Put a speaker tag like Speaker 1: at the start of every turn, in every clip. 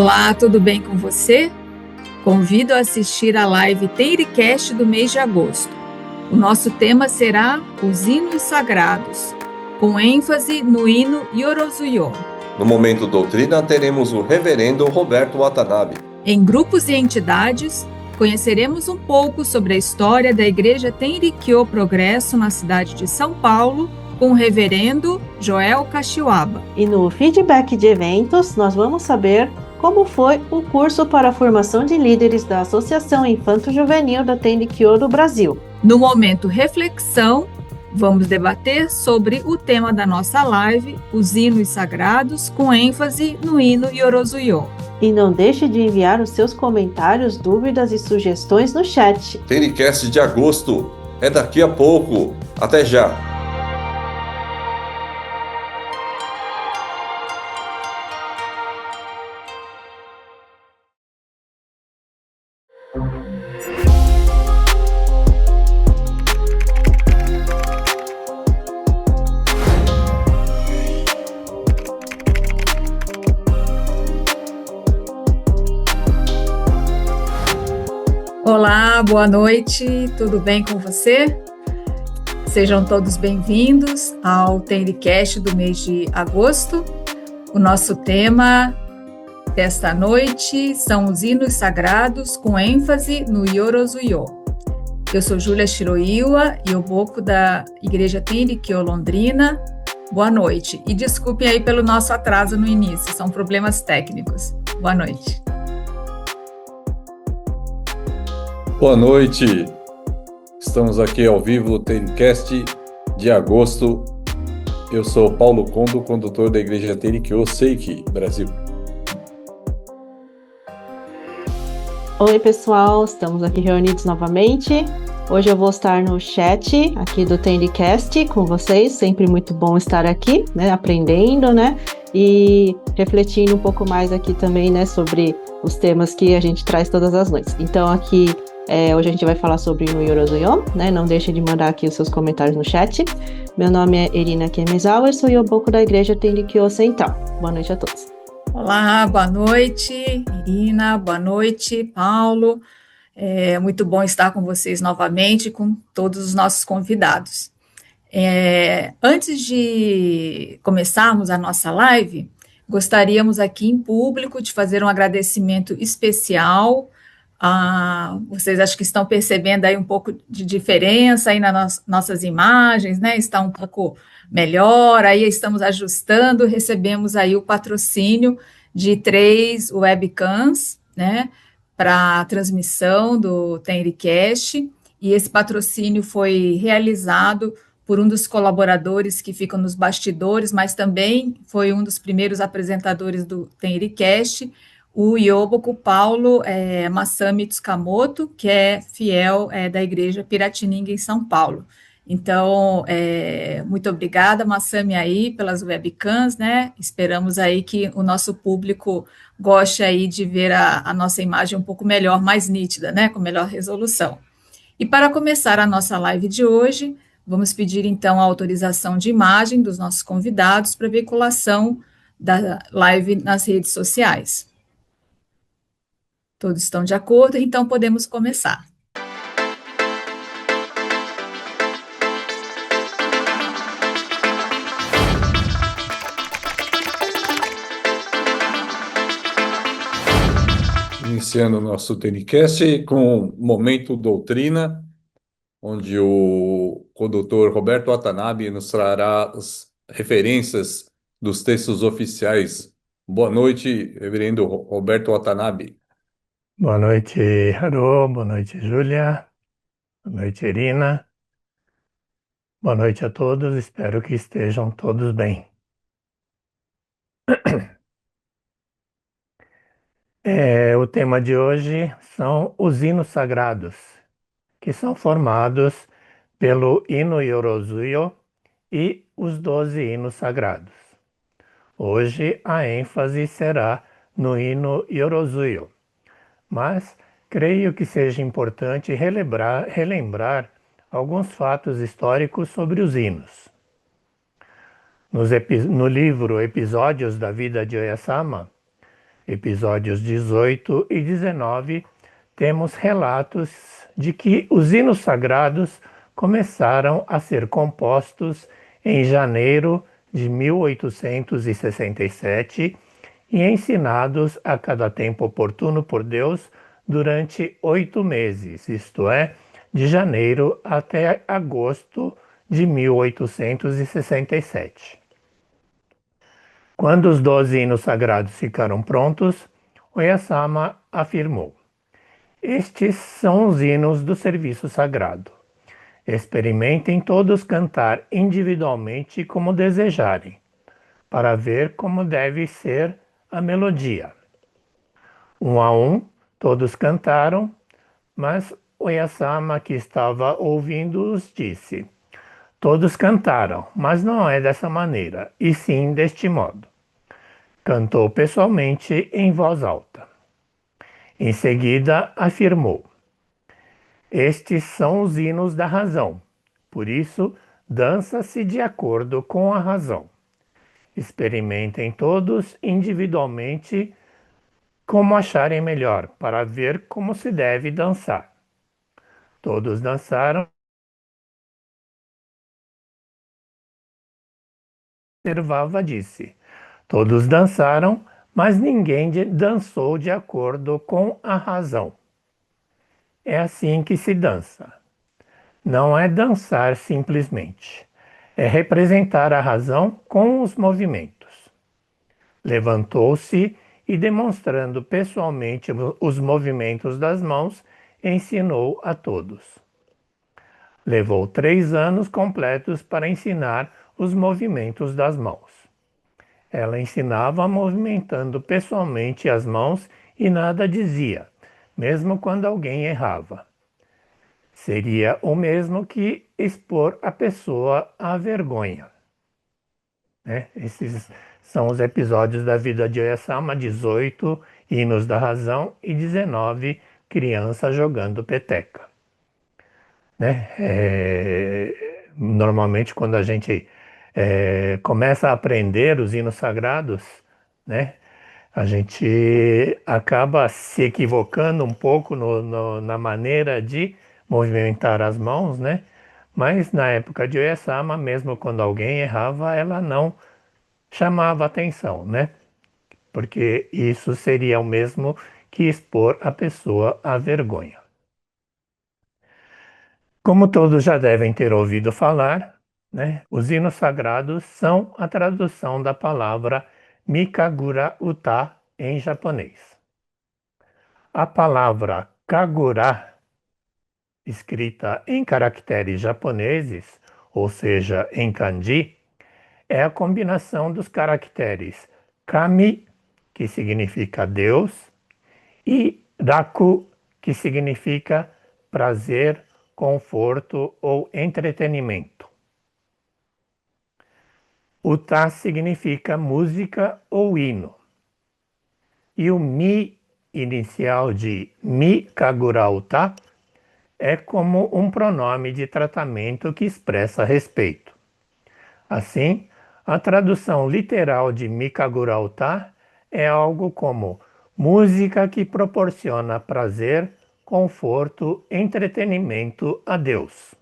Speaker 1: Olá, tudo bem com você? Convido a assistir a live Teiricast do mês de agosto. O nosso tema será os hinos sagrados, com ênfase no hino Yorosuyô.
Speaker 2: No Momento Doutrina, teremos o reverendo Roberto Watanabe.
Speaker 1: Em grupos e entidades, conheceremos um pouco sobre a história da Igreja Tenrikyo Progresso na cidade de São Paulo, com o reverendo Joel Kashiwaba.
Speaker 3: E no feedback de eventos, nós vamos saber como foi o curso para a formação de líderes da Associação Infanto-Juvenil da Tenrikyo do Brasil.
Speaker 1: No momento reflexão, vamos debater sobre o tema da nossa live, os hinos sagrados, com ênfase no hino Yorosuyô.
Speaker 3: E não deixe de enviar os seus comentários, dúvidas e sugestões no chat.
Speaker 2: Teiricast de agosto é daqui a pouco. Até já!
Speaker 1: Olá, boa noite, tudo bem com você? Sejam todos bem-vindos ao Teiricast do mês de agosto. O nosso tema desta noite são os hinos sagrados com ênfase no Yorosuyô. Eu sou Júlia Shiroiwa, Ioboku da Igreja Tenrikyo Londrina. Boa noite e desculpem aí pelo nosso atraso no início, são problemas técnicos. Boa noite.
Speaker 4: Boa noite, estamos aqui ao vivo no Teiricast de agosto. Eu sou Paulo Kondo, condutor da Igreja Tenrikyo Seiki, Brasil.
Speaker 3: Oi pessoal, estamos aqui reunidos novamente. Hoje eu vou estar no chat aqui do Teiricast com vocês, sempre muito bom estar aqui, né, aprendendo, né, e refletindo um pouco mais aqui também, né, sobre os temas que a gente traz todas as noites. Então aqui hoje a gente vai falar sobre o Yorosuyô, né? Não deixe de mandar aqui os seus comentários no chat. Meu nome é Erina Kemezawa, sou Ioboku da Igreja Tenrikyo Central. Boa noite a todos.
Speaker 1: Olá, boa noite, Irina, boa noite, Paulo. É muito bom estar com vocês novamente, com todos os nossos convidados. Antes de começarmos a nossa live, gostaríamos aqui em público de fazer um agradecimento especial. Vocês acho que estão percebendo aí um pouco de diferença aí nas nossas imagens, né? Está um pouco melhor, aí estamos ajustando, recebemos aí o patrocínio de 3 webcams, né? Para a transmissão do Teiricast, e esse patrocínio foi realizado por um dos colaboradores que ficam nos bastidores, mas também foi um dos primeiros apresentadores do Teiricast, o Ioboku Paulo Masami Tsukamoto, que é fiel da Igreja Piratininga em São Paulo. Então, muito obrigada, Masami, aí, pelas webcams, né? Esperamos aí que o nosso público goste aí de ver a nossa imagem um pouco melhor, mais nítida, né? Com melhor resolução. E para começar a nossa live de hoje, vamos pedir então a autorização de imagem dos nossos convidados para veiculação da live nas redes sociais. Todos estão de acordo, então podemos começar.
Speaker 4: Iniciando o nosso Teiricast com Momento Doutrina, onde o condutor Roberto Watanabe nos trará as referências dos textos oficiais. Boa noite, reverendo Roberto Watanabe.
Speaker 5: Boa noite, Haru. Boa noite, Júlia. Boa noite, Irina. Boa noite a todos. Espero que estejam todos bem. O tema de hoje são os hinos sagrados, que são formados pelo hino Yorosuyô e os 12 hinos sagrados. Hoje a ênfase será no hino Yorosuyô, mas creio que seja importante relembrar alguns fatos históricos sobre os hinos. No livro Episódios da Vida de Oyasama, episódios 18 e 19, temos relatos de que os hinos sagrados começaram a ser compostos em janeiro de 1867 e ensinados a cada tempo oportuno por Deus durante 8 meses, isto é, de janeiro até agosto de 1867. Quando os 12 hinos sagrados ficaram prontos, Oyasama afirmou: estes são os hinos do serviço sagrado. Experimentem todos cantar individualmente como desejarem, para ver como deve ser a melodia. Um a um, todos cantaram, mas Oyasama, que estava ouvindo-os, disse: todos cantaram, mas não é dessa maneira, e sim deste modo. Cantou pessoalmente em voz alta. Em seguida, afirmou: estes são os hinos da razão, por isso, dança-se de acordo com a razão. Experimentem todos individualmente como acharem melhor, para ver como se deve dançar. Todos dançaram. Observava disse: todos dançaram, mas ninguém dançou de acordo com a razão. É assim que se dança. Não é dançar simplesmente. É representar a razão com os movimentos. Levantou-se e, demonstrando pessoalmente os movimentos das mãos, ensinou a todos. Levou 3 anos completos para ensinar os movimentos das mãos. Ela ensinava movimentando pessoalmente as mãos e nada dizia, mesmo quando alguém errava. Seria o mesmo que expor a pessoa à vergonha. Esses são os episódios da vida de Oyasama: 18, hinos da razão, e 19, criança jogando peteca. Normalmente, quando a gente começa a aprender os hinos sagrados, a gente acaba se equivocando um pouco na maneira de movimentar as mãos, Mas na época de Oyasama, mesmo quando alguém errava, ela não chamava atenção, Porque isso seria o mesmo que expor a pessoa à vergonha. Como todos já devem ter ouvido falar, os hinos sagrados são a tradução da palavra Mikagura Uta em japonês. A palavra Kagura, escrita em caracteres japoneses, ou seja, em kanji, é a combinação dos caracteres Kami, que significa Deus, e Raku, que significa prazer, conforto ou entretenimento. Uta significa música ou hino. E o mi inicial de Mi Kagura Uta é como um pronome de tratamento que expressa respeito. Assim, a tradução literal de Mi Kagura Uta é algo como música que proporciona prazer, conforto, entretenimento a Deus.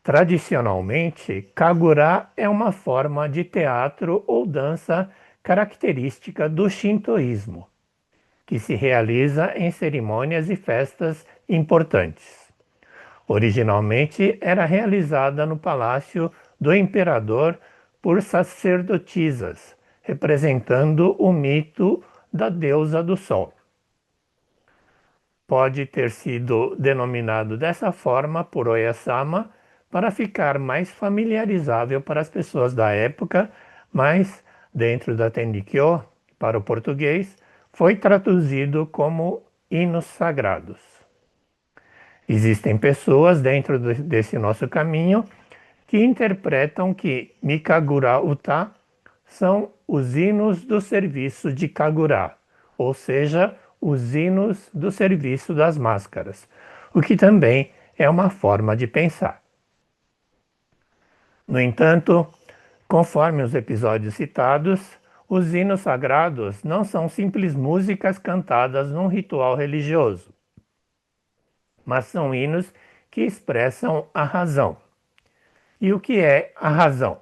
Speaker 5: Tradicionalmente, Kagura é uma forma de teatro ou dança característica do shintoísmo, que se realiza em cerimônias e festas importantes. Originalmente era realizada no palácio do imperador por sacerdotisas, representando o mito da deusa do sol. Pode ter sido denominado dessa forma por Oyasama para ficar mais familiarizável para as pessoas da época, mas dentro da Tendikyo, para o português, foi traduzido como hinos sagrados. Existem pessoas dentro desse nosso caminho que interpretam que Mikagura Uta são os hinos do serviço de Kagura, ou seja, os hinos do serviço das máscaras, o que também é uma forma de pensar. No entanto, conforme os episódios citados, Os hinos sagrados não são simples músicas cantadas num ritual religioso, mas são hinos que expressam a razão. E o que é a razão?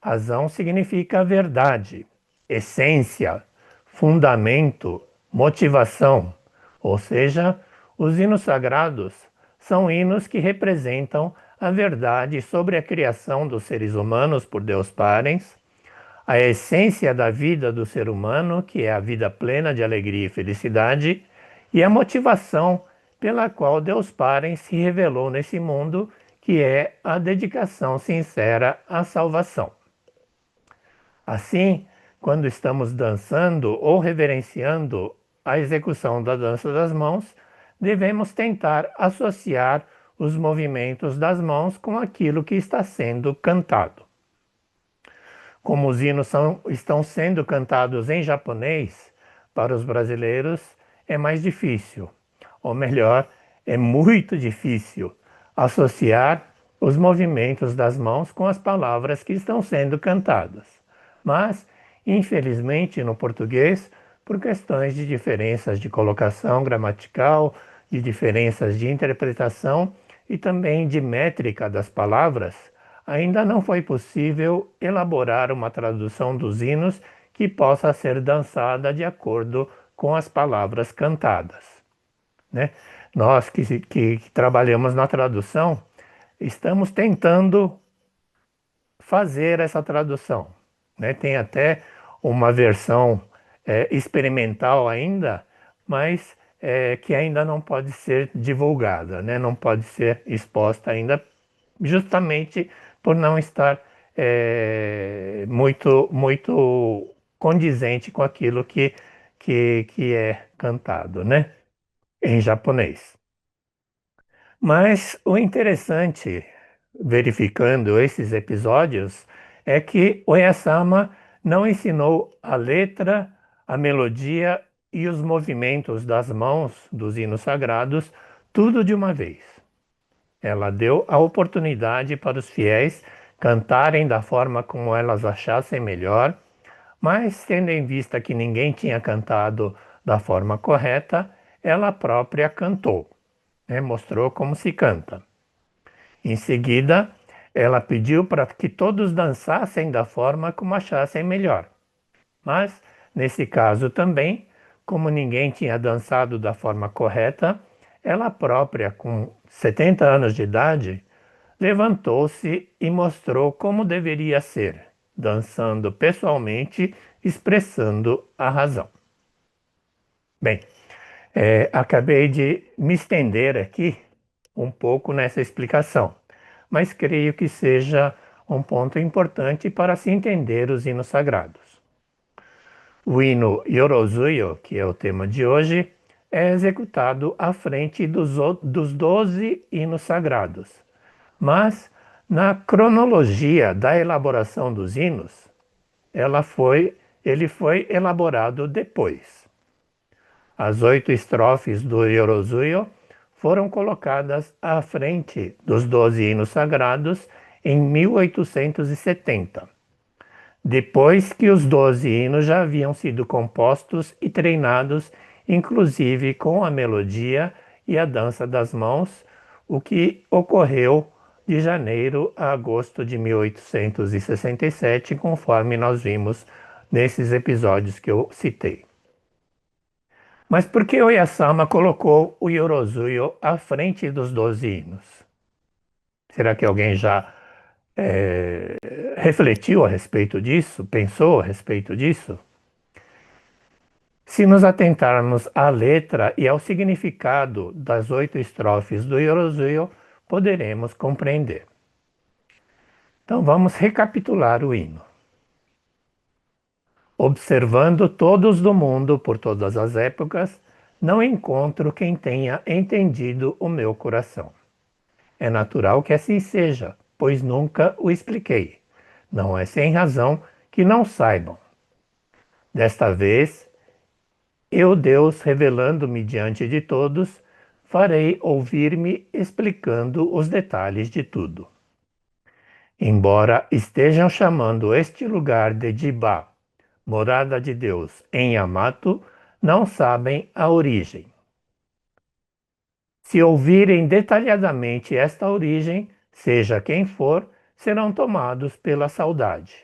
Speaker 5: Razão significa verdade, essência, fundamento, motivação. Ou seja, os hinos sagrados são hinos que representam a verdade sobre a criação dos seres humanos por Deus Pai, a essência da vida do ser humano, que é a vida plena de alegria e felicidade, e a motivação pela qual Deus Pai se revelou nesse mundo, que é a dedicação sincera à salvação. Assim, quando estamos dançando ou reverenciando a execução da dança das mãos, devemos tentar associar os movimentos das mãos com aquilo que está sendo cantado. Como os hinos estão sendo cantados em japonês, para os brasileiros é mais difícil, ou melhor, é muito difícil associar os movimentos das mãos com as palavras que estão sendo cantadas. Mas, infelizmente, no português, por questões de diferenças de colocação gramatical, de diferenças de interpretação e também de métrica das palavras, ainda não foi possível elaborar uma tradução dos hinos que possa ser dançada de acordo com as palavras cantadas, né? Nós que trabalhamos na tradução, estamos tentando fazer essa tradução, né? Tem até uma versão experimental ainda, mas que ainda não pode ser divulgada, né? Não pode ser exposta ainda, justamente por não estar muito condizente com aquilo que é cantado, né? Em japonês. Mas o interessante, verificando esses episódios, é que Oyasama não ensinou a letra, a melodia e os movimentos das mãos dos hinos sagrados tudo de uma vez. Ela deu a oportunidade para os fiéis cantarem da forma como elas achassem melhor, mas tendo em vista que ninguém tinha cantado da forma correta, ela própria cantou, né? Mostrou como se canta. Em seguida, ela pediu para que todos dançassem da forma como achassem melhor. Mas, nesse caso também, como ninguém tinha dançado da forma correta, ela própria, com 70 anos de idade, levantou-se e mostrou como deveria ser, dançando pessoalmente, expressando a razão. Bem, acabei de me estender aqui um pouco nessa explicação, mas creio que seja um ponto importante para se entender os hinos sagrados. O hino Yorozuyo, que é o tema de hoje, é executado à frente dos 12 hinos sagrados, mas na cronologia da elaboração dos hinos, ele foi elaborado depois. As 8 estrofes do Yorozuyo foram colocadas à frente dos 12 hinos sagrados em 1870, depois que os 12 hinos já haviam sido compostos e treinados, inclusive com a melodia e a dança das mãos, o que ocorreu de janeiro a agosto de 1867, conforme nós vimos nesses episódios que eu citei. Mas por que Oyasama colocou o Yorozuyo à frente dos 12 hinos? Será que alguém já refletiu a respeito disso? Pensou a respeito disso? Se nos atentarmos à letra e ao significado das 8 estrofes do Yorozuyo, poderemos compreender. Então vamos recapitular o hino. Observando todos do mundo por todas as épocas, não encontro quem tenha entendido o meu coração. É natural que assim seja, pois nunca o expliquei. Não é sem razão que não saibam. Desta vez, eu, Deus, revelando-me diante de todos, farei ouvir-me explicando os detalhes de tudo. Embora estejam chamando este lugar de Jibá, morada de Deus em Yamato, não sabem a origem. Se ouvirem detalhadamente esta origem, seja quem for, serão tomados pela saudade.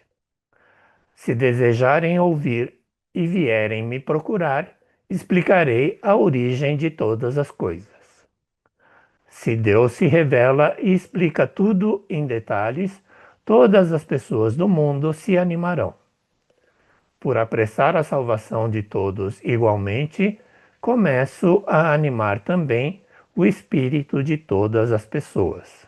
Speaker 5: Se desejarem ouvir e vierem me procurar, explicarei a origem de todas as coisas. Se Deus se revela e explica tudo em detalhes, todas as pessoas do mundo se animarão. Por apressar a salvação de todos igualmente, começo a animar também o espírito de todas as pessoas.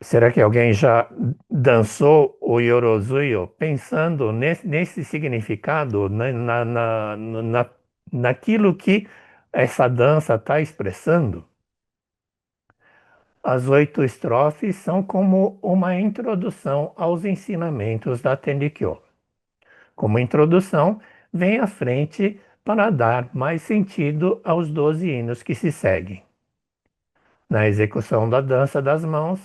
Speaker 5: Será que alguém já dançou o Yorozuyo pensando nesse significado, naquilo que essa dança está expressando? As 8 estrofes são como uma introdução aos ensinamentos da Tendikyo. Como introdução, vem à frente para dar mais sentido aos 12 hinos que se seguem. Na execução da dança das mãos,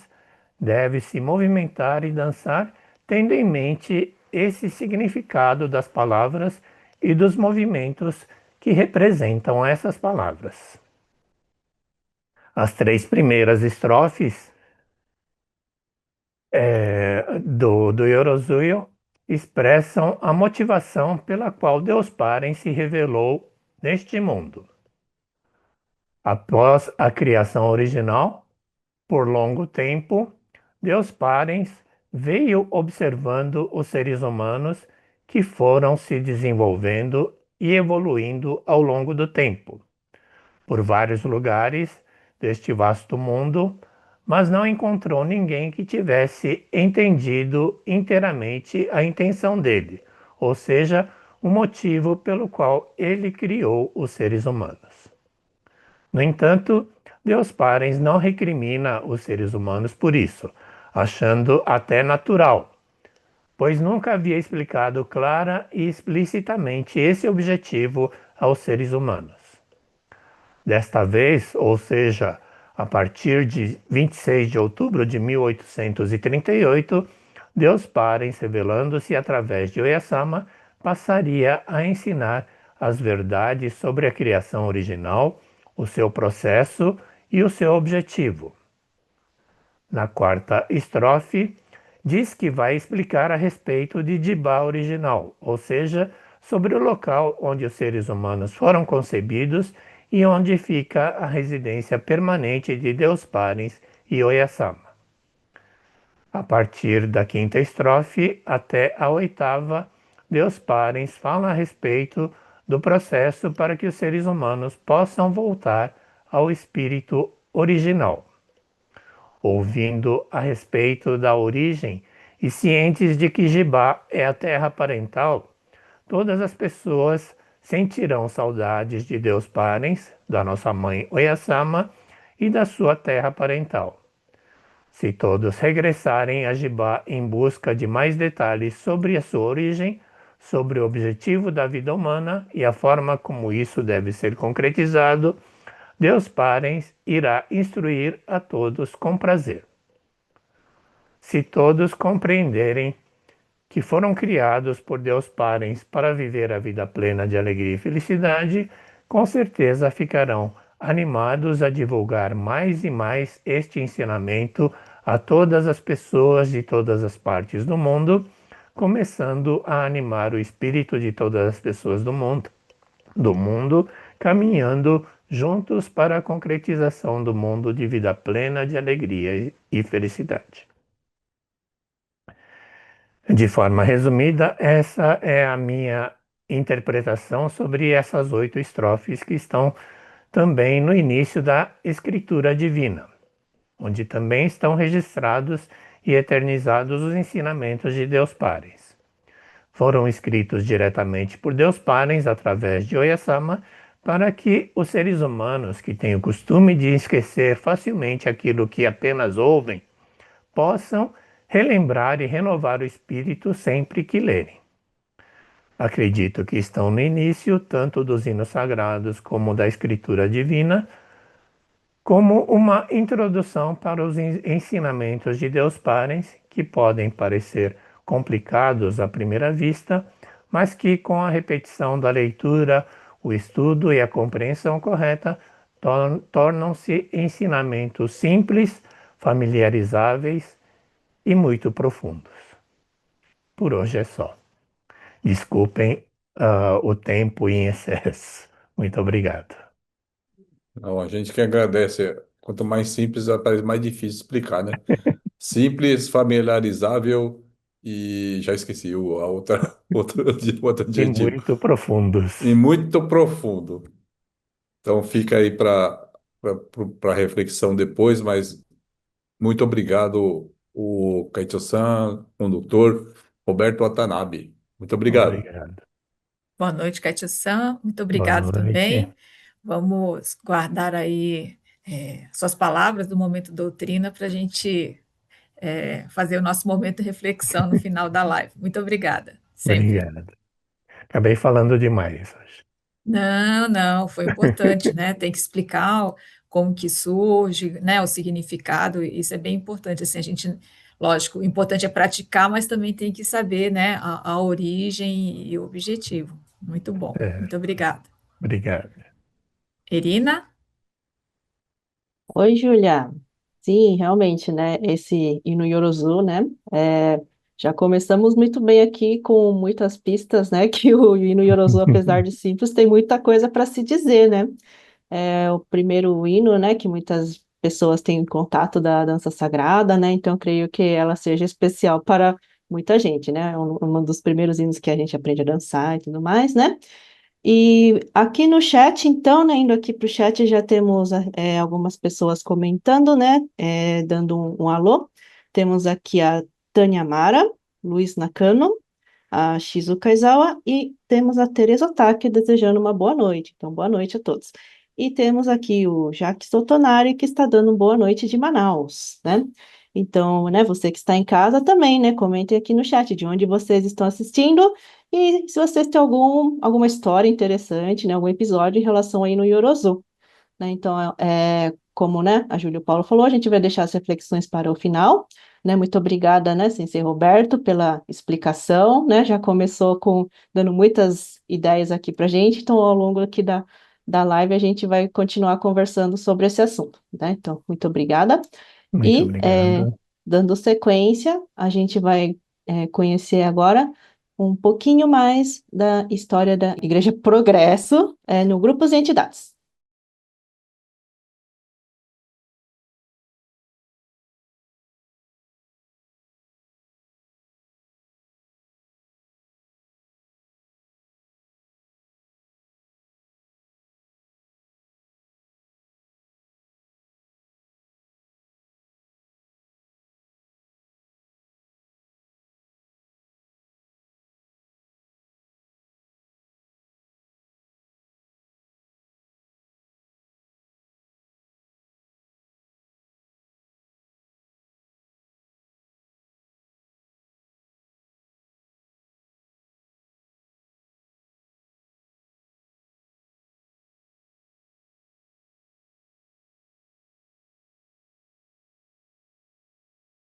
Speaker 5: deve-se movimentar e dançar tendo em mente esse significado das palavras e dos movimentos que representam essas palavras. As 3 primeiras estrofes do Yorozuyo expressam a motivação pela qual Deus Parem se revelou neste mundo. Após a criação original, por longo tempo, Deus Parens veio observando os seres humanos que foram se desenvolvendo e evoluindo ao longo do tempo, por vários lugares deste vasto mundo, mas não encontrou ninguém que tivesse entendido inteiramente a intenção dele, ou seja, o motivo pelo qual ele criou os seres humanos. No entanto, Deus Parens não recrimina os seres humanos por isso, achando até natural, pois nunca havia explicado clara e explicitamente esse objetivo aos seres humanos. Desta vez, ou seja, a partir de 26 de outubro de 1838, Deus Parens, revelando-se através de Oyasama, passaria a ensinar as verdades sobre a criação original, o seu processo e o seu objetivo. Na 4ª estrofe, diz que vai explicar a respeito de Jibá original, ou seja, sobre o local onde os seres humanos foram concebidos e onde fica a residência permanente de Deus Parens e Oyasama. A partir da 5ª estrofe até a 8ª, Deus Parens fala a respeito do processo para que os seres humanos possam voltar ao espírito original. Ouvindo a respeito da origem e cientes de que Jibá é a terra parental, todas as pessoas sentirão saudades de Deus Parens, da nossa mãe Oyasama e da sua terra parental. Se todos regressarem a Jibá em busca de mais detalhes sobre a sua origem, sobre o objetivo da vida humana e a forma como isso deve ser concretizado, Deus Parens irá instruir a todos com prazer. Se todos compreenderem que foram criados por Deus Parens para viver a vida plena de alegria e felicidade, com certeza ficarão animados a divulgar mais e mais este ensinamento a todas as pessoas de todas as partes do mundo, começando a animar o espírito de todas as pessoas do mundo, caminhando juntos para a concretização do mundo de vida plena de alegria e felicidade. De forma resumida, essa é a minha interpretação sobre essas 8 estrofes que estão também no início da escritura divina, onde também estão registrados e eternizados os ensinamentos de Deus Parens. Foram escritos diretamente por Deus Parens através de Oyasama para que os seres humanos que têm o costume de esquecer facilmente aquilo que apenas ouvem possam relembrar e renovar o espírito sempre que lerem. Acredito que estão no início tanto dos hinos sagrados como da escritura divina, como uma introdução para os ensinamentos de Deus Parens, que podem parecer complicados à primeira vista, mas que com a repetição da leitura, o estudo e a compreensão correta tornam-se ensinamentos simples, familiarizáveis e muito profundos. Por hoje é só. Desculpem, o tempo em excesso. Muito obrigado.
Speaker 4: Não, a gente que agradece. Quanto mais simples, parece mais difícil explicar, né? Simples, familiarizável e já esqueci a outra, outro
Speaker 5: E
Speaker 4: adjetivo.
Speaker 5: muito profundos.
Speaker 4: E muito profundo. Então fica aí para reflexão depois, mas muito obrigado, o Kaito-san, condutor, Roberto Watanabe. Muito obrigado.
Speaker 5: Obrigado.
Speaker 1: Boa noite, Katia-san. Muito
Speaker 5: Boa
Speaker 1: obrigado
Speaker 5: noite.
Speaker 1: também. Vamos guardar aí suas palavras do Momento Doutrina para a gente fazer o nosso momento de reflexão no final da live. Muito obrigada, sempre.
Speaker 5: Obrigado. Acabei falando demais hoje.
Speaker 1: Não, não, foi importante, né? Tem que explicar como que surge, né? O significado, isso é bem importante. Assim, a gente, lógico, o importante é praticar, mas também tem que saber, né? A origem e o objetivo. Muito bom.
Speaker 5: É,
Speaker 1: Muito obrigada.
Speaker 5: obrigado.
Speaker 1: Irina?
Speaker 3: Oi, Júlia. Sim, realmente, né? Esse Inu Yorozu, né? é, já começamos muito bem aqui com muitas pistas, né? Que o Inu Yorozu, apesar de simples, tem muita coisa para se dizer, né? É o primeiro hino, né? Que muitas pessoas têm contato da dança sagrada, né? Então, eu creio que ela seja especial para muita gente, né? É um dos primeiros hinos que a gente aprende a dançar e tudo mais, né? E aqui no chat, então, né, indo aqui para o chat, já temos algumas pessoas comentando, né, dando um alô. Temos aqui a Tânia Mara, Luiz Nakano, a Shizuka Izawa e temos a Teresa Otaki desejando uma boa noite. Então, boa noite a todos. E temos aqui o Jacques Sotonari, que está dando boa noite de Manaus, né? Então, né, você que está em casa também, né, comentem aqui no chat de onde vocês estão assistindo e se vocês têm alguma história interessante, né, algum episódio em relação aí no Yorozu, né? Então, como, né, a Júlia e o Paulo falou, a gente vai deixar as reflexões para o final, né? Muito obrigada, né, Sensei Roberto, pela explicação, né? Já começou dando muitas ideias aqui para a gente, então ao longo aqui da live a gente vai continuar conversando sobre esse assunto, né? Então, muito obrigada.
Speaker 5: Muito
Speaker 3: E,
Speaker 5: obrigado.
Speaker 3: dando sequência, a gente vai conhecer agora um pouquinho mais da história da Igreja Progresso no Grupos e Entidades.